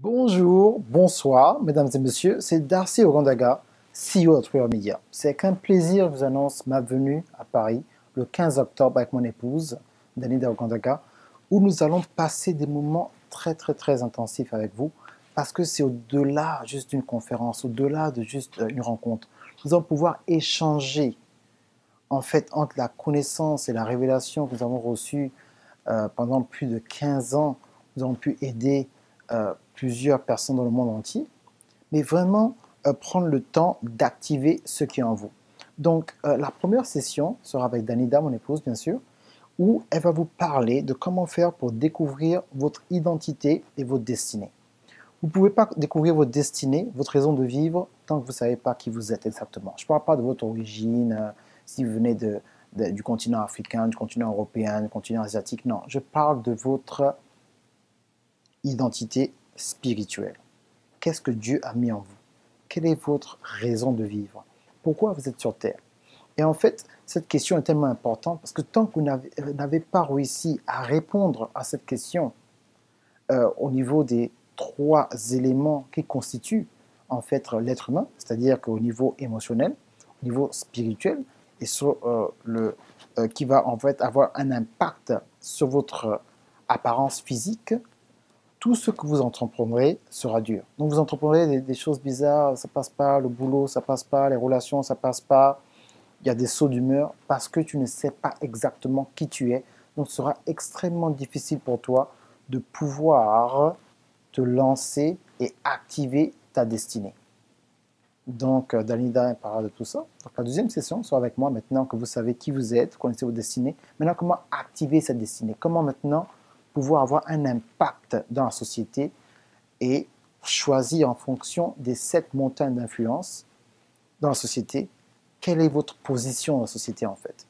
Bonjour, bonsoir, mesdames et messieurs, c'est Darcy Ogandaga, CEO de Thriller Media. C'est avec un plaisir que je vous annonce ma venue à Paris le 15 octobre avec mon épouse, Danida Ogandaga, où nous allons passer des moments très intensifs avec vous, parce que c'est au-delà juste d'une conférence, au-delà de juste une rencontre. Nous allons pouvoir échanger, en fait, entre la connaissance et la révélation que nous avons reçue pendant plus de 15 ans. Nous avons pu aider plusieurs personnes dans le monde entier, mais vraiment prendre le temps d'activer ce qui est en vous. Donc, la première session sera avec Danida, mon épouse, bien sûr, où elle va vous parler de comment faire pour découvrir votre identité et votre destinée. Vous ne pouvez pas découvrir votre destinée, votre raison de vivre, tant que vous ne savez pas qui vous êtes exactement. Je ne parle pas de votre origine, si vous venez du continent africain, du continent européen, du continent asiatique. Non, je parle de votre identité spirituelle. Qu'est-ce que Dieu a mis en vous? Quelle est votre raison de vivre? Pourquoi vous êtes sur Terre? Et en fait, cette question est tellement importante parce que tant que vous n'avez pas réussi à répondre à cette question au niveau des trois éléments qui constituent en fait l'être humain, c'est-à-dire qu'au niveau émotionnel, au niveau spirituel et sur qui va en fait avoir un impact sur votre apparence physique, tout ce que vous entreprendrez sera dur. Donc vous entreprendrez des choses bizarres, ça passe pas, le boulot ça passe pas, les relations ça passe pas, il y a des sauts d'humeur parce que tu ne sais pas exactement qui tu es. Donc ce sera extrêmement difficile pour toi de pouvoir te lancer et activer ta destinée. Donc Dalida parlera de tout ça. Donc la deuxième session sera avec moi maintenant que vous savez qui vous êtes, vous connaissez votre destinée. Maintenant comment activer cette destinée? Comment maintenant pouvoir avoir un impact dans la société et choisir en fonction des 7 montagnes d'influence dans la société, quelle est votre position dans la société en fait?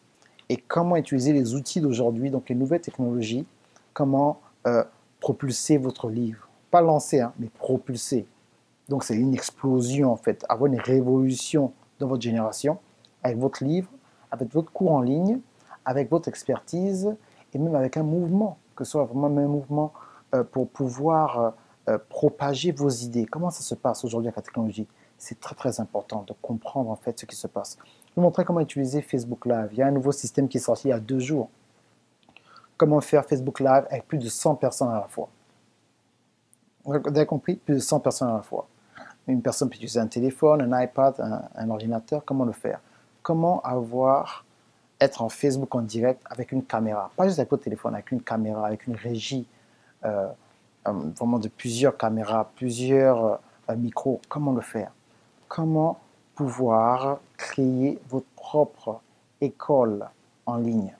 Et comment utiliser les outils d'aujourd'hui, donc les nouvelles technologies, comment propulser votre livre. Pas lancer, hein, mais propulser. Donc c'est une explosion en fait, avoir une révolution dans votre génération avec votre livre, avec votre cours en ligne, avec votre expertise et même avec un mouvement, que ce soit vraiment un mouvement pour pouvoir propager vos idées. Comment ça se passe aujourd'hui avec la technologie? C'est très important de comprendre en fait ce qui se passe. Je vais vous montrer comment utiliser Facebook Live. Il y a un nouveau système qui est sorti il y a 2 jours. Comment faire Facebook Live avec plus de 100 personnes à la fois. Vous avez compris? Plus de 100 personnes à la fois. Une personne peut utiliser un téléphone, un iPad, un ordinateur. Comment le faire? Comment être en Facebook en direct avec une caméra? Pas juste avec votre téléphone, avec une caméra, avec une régie, vraiment de plusieurs caméras, plusieurs micros. Comment le faire? Comment pouvoir créer votre propre école en ligne?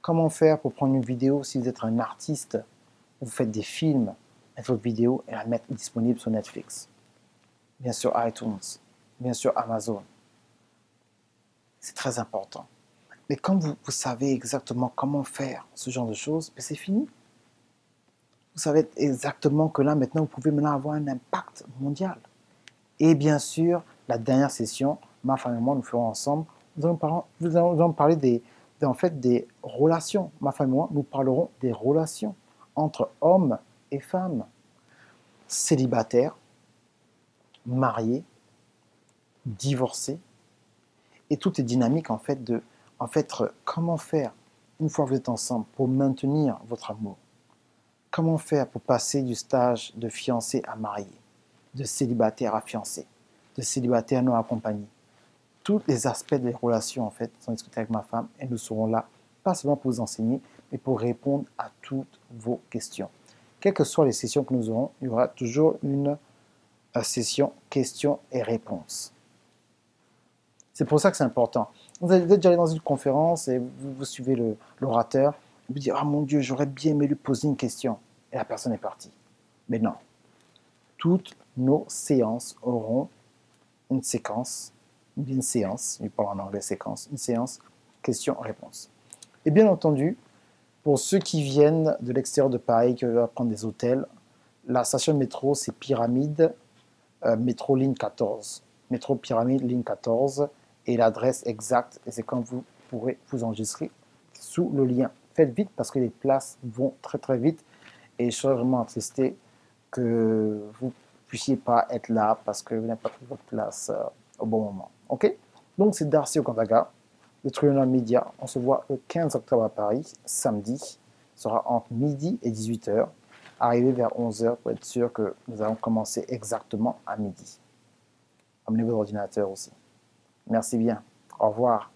Comment faire pour prendre une vidéo si vous êtes un artiste, vous faites des films, avec votre vidéo et la mettre disponible sur Netflix? Bien sûr iTunes, bien sûr Amazon. C'est très important. Mais quand vous savez exactement comment faire ce genre de choses, c'est fini. Vous savez exactement que là, maintenant, vous pouvez maintenant avoir un impact mondial. Et bien sûr, la dernière session, ma femme et moi, nous ferons ensemble, nous allons parler en fait, des relations. Ma femme et moi, nous parlerons des relations entre hommes et femmes, célibataires, mariés, divorcés, et toutes les dynamiques en fait comment faire une fois que vous êtes ensemble pour maintenir votre amour. Comment faire pour passer du stage de fiancé à marié, de célibataire à fiancé, de célibataire non accompagné. Tous les aspects des relations en fait sont discutés avec ma femme et nous serons là, pas seulement pour vous enseigner, mais pour répondre à toutes vos questions. Quelles que soient les sessions que nous aurons, il y aura toujours une session questions et réponses. C'est pour ça que c'est important. Vous êtes déjà allé dans une conférence et vous suivez l'orateur, vous dites « Ah mon Dieu, j'aurais bien aimé lui poser une question ». Et la personne est partie. Mais non. Toutes nos séances auront une séquence, une séance, je parle en anglais séquence, une séance questions-réponses. Et bien entendu, pour ceux qui viennent de l'extérieur de Paris, qui veulent prendre des hôtels, la station de métro, c'est Pyramide, métro ligne 14. Métro Pyramide, ligne 14. Et l'adresse exacte, et c'est quand vous pourrez vous enregistrer sous le lien. Faites vite parce que les places vont très vite et je serais vraiment attristé que vous ne puissiez pas être là parce que vous n'avez pas pris votre place au bon moment. Ok? Donc c'est Darcy Okandaga, le Triangle Media. On se voit le 15 octobre à Paris, samedi. Ce sera entre midi et 18h. Arrivez vers 11h pour être sûr que nous allons commencer exactement à midi. Amenez votre ordinateur aussi. Merci bien. Au revoir.